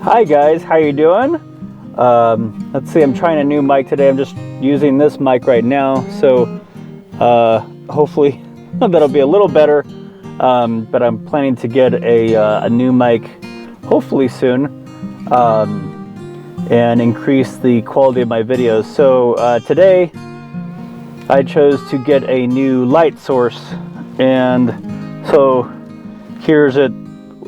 Hi guys, how you doing? Let's see, I'm trying a new mic today. I'm just using this mic right now, so hopefully that'll be a little better. But I'm planning to get a new mic hopefully soon, and increase the quality of my videos. So today I chose to get a new light source, and so here's it.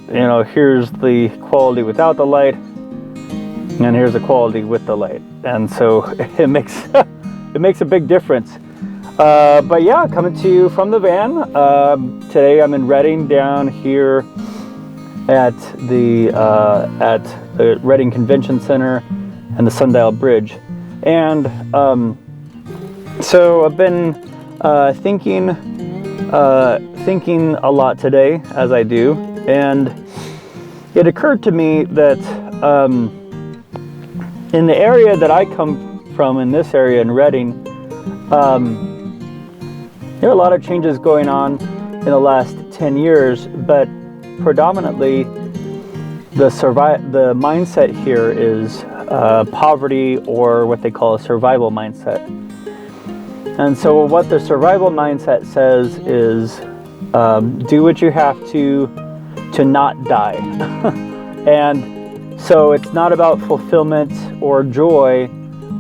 Here's the quality without the light, and here's the quality with the light, and so it makes a big difference. But yeah, coming to you from the van. Today I'm in Reading, down here at the Reading Convention Center and the Sundial Bridge, and so I've been thinking a lot today, as I do. And it occurred to me that in the area that I come from, in this area in Reading, there are a lot of changes going on in the last 10 years, but predominantly the mindset here is poverty, or what they call a survival mindset. And so what the survival mindset says is do what you have to not die. And so it's not about fulfillment or joy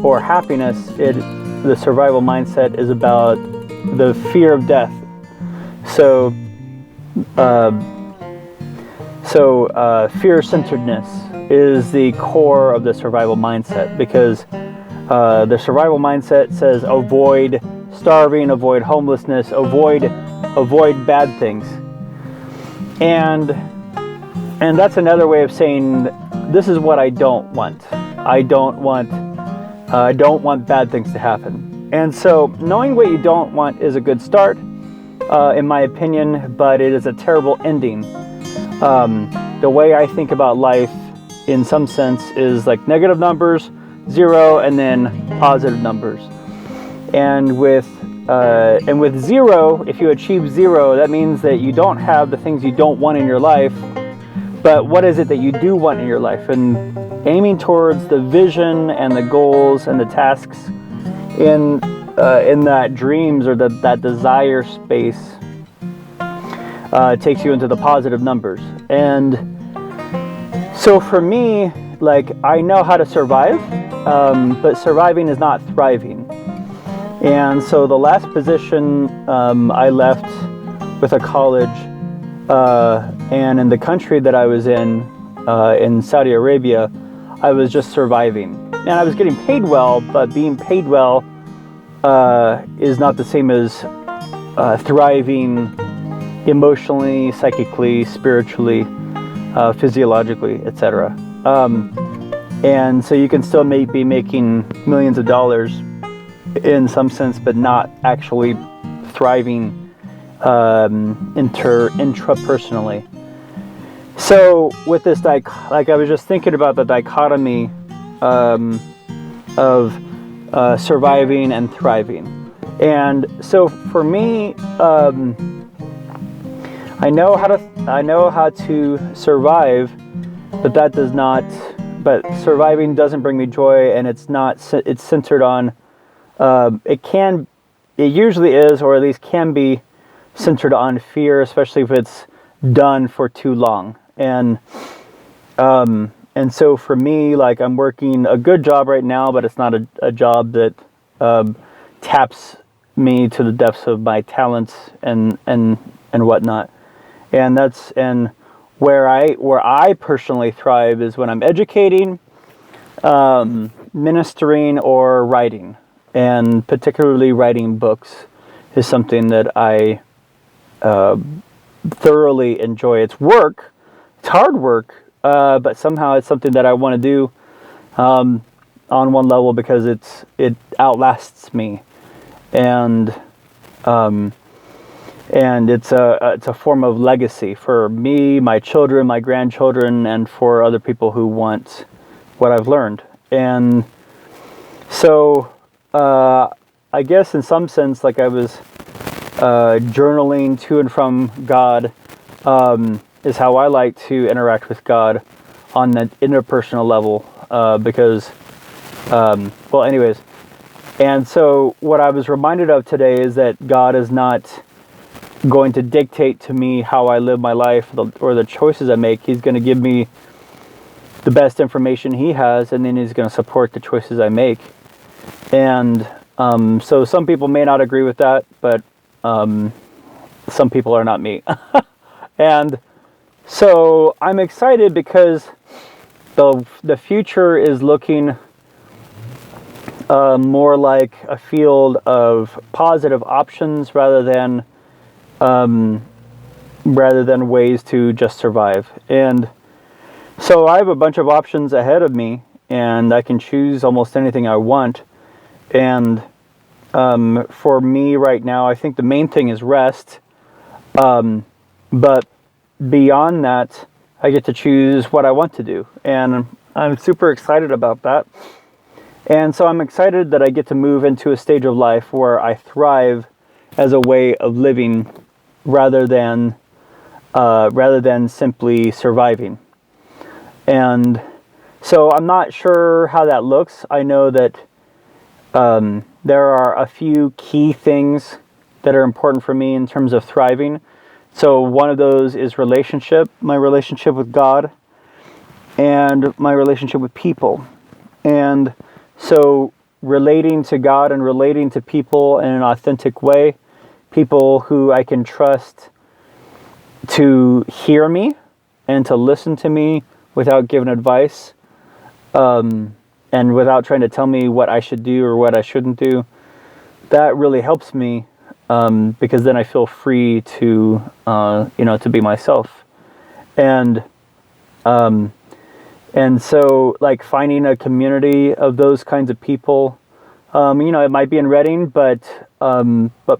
or happiness. The survival mindset is about the fear of death. So FearCenteredness is the core of the survival mindset, because the survival mindset says avoid starving, avoid homelessness, avoid bad things. And that's another way of saying, this is what I don't want. I don't want bad things to happen. And so knowing what you don't want is a good start, in my opinion, but it is a terrible ending. The way I think about life, in some sense, is like negative numbers, 0, and then positive numbers. And with 0, if you achieve 0, that means that you don't have the things you don't want in your life. But what is it that you do want in your life? And aiming towards the vision and the goals and the tasks in that dreams, or that desire space, takes you into the positive numbers. And so for me, like, I know how to survive, but surviving is not thriving. And so the last position I left with a college, and in the country that I was in Saudi Arabia, I was just surviving. And I was getting paid well, but being paid well is not the same as thriving emotionally, psychically, spiritually, physiologically, etc. And so you can still be making millions of dollars in some sense, but not actually thriving intrapersonally. So with this, I was just thinking about the dichotomy of surviving and thriving. And so for me, I know how to survive, but surviving doesn't bring me joy, and it's centered on, it usually is, or at least can be, centered on fear, especially if it's done for too long. And so for me, like, I'm working a good job right now, but it's not a job that taps me to the depths of my talents and whatnot. And where I personally thrive is when I'm educating, ministering, or writing. And particularly writing books is something that I thoroughly enjoy. It's work. It's hard work, but somehow it's something that I want to do on one level, because it outlasts me, and it's a form of legacy for me, my children, my grandchildren, and for other people who want what I've learned. And so I guess in some sense, like, I was journaling to and from God, is how I like to interact with God on the interpersonal level, because, well, anyways. And so what I was reminded of today is that God is not going to dictate to me how I live my life or the choices I make. He's going to give me the best information he has, and then he's going to support the choices I make. And so some people may not agree with that, but some people are not me. And so I'm excited because the future is looking more like a field of positive options rather than ways to just survive. And so I have a bunch of options ahead of me, and I can choose almost anything I want. And for me right now, I think the main thing is rest. But beyond that, I get to choose what I want to do. And I'm super excited about that. And so I'm excited that I get to move into a stage of life where I thrive as a way of living rather than simply surviving. And so I'm not sure how that looks. I know that there are a few key things that are important for me in terms of thriving. So one of those is relationship, my relationship with God, and my relationship with people. And so relating to God and relating to people in an authentic way, people who I can trust to hear me and to listen to me without giving advice, and without trying to tell me what I should do or what I shouldn't do. That really helps me, because then I feel free to, to be myself. And so, like, finding a community of those kinds of people, it might be in Reading, but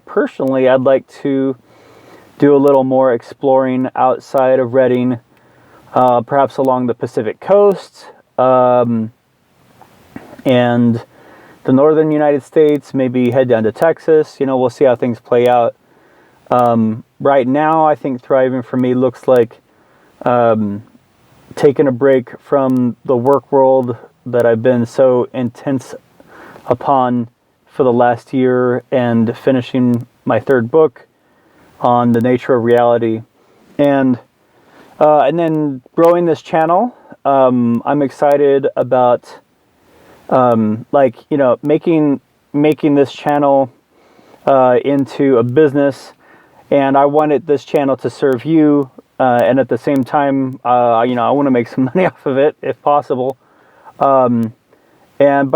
personally, I'd like to do a little more exploring outside of Reading, perhaps along the Pacific Coast, and the northern United States, maybe head down to Texas. We'll see how things play out. Right now, I think thriving for me looks like taking a break from the work world that I've been so intense upon for the last year, and finishing my third book on the nature of reality, and then growing this channel. I'm excited about making this channel into a business, and I wanted this channel to serve you, and at the same time, I want to make some money off of it if possible. But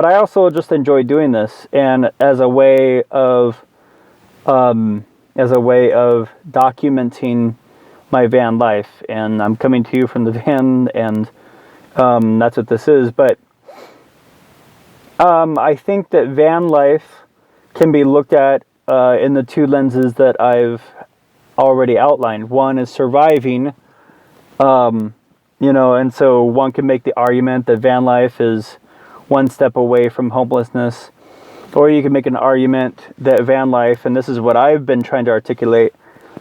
I also just enjoy doing this, and as a way of documenting my van life. And I'm coming to you from the van, and that's what this is. But I think that van life can be looked at in the two lenses that I've already outlined. One is surviving, and so one can make the argument that van life is one step away from homelessness, or you can make an argument that van life, and this is what I've been trying to articulate,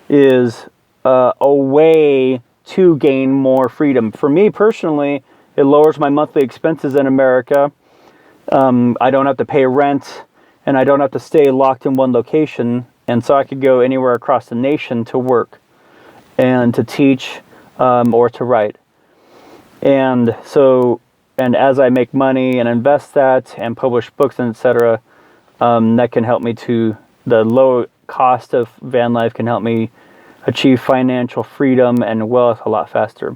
is a way to gain more freedom. For me personally, it lowers my monthly expenses in America. I don't have to pay rent, and I don't have to stay locked in one location, and so I could go anywhere across the nation to work and to teach, or to write. And as I make money and invest that and publish books and etc., that can help me to, the low cost of van life can help me achieve financial freedom and wealth a lot faster.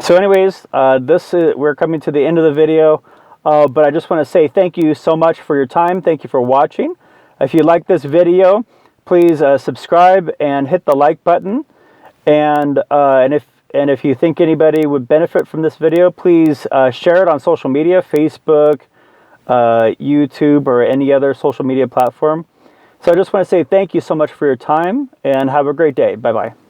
So anyways, we're coming to the end of the video, but I just want to say thank you so much for your time. Thank you for watching. If you like this video, please subscribe and hit the like button. And if you think anybody would benefit from this video, please share it on social media, Facebook, YouTube, or any other social media platform. So I just want to say thank you so much for your time, and have a great day. Bye-bye.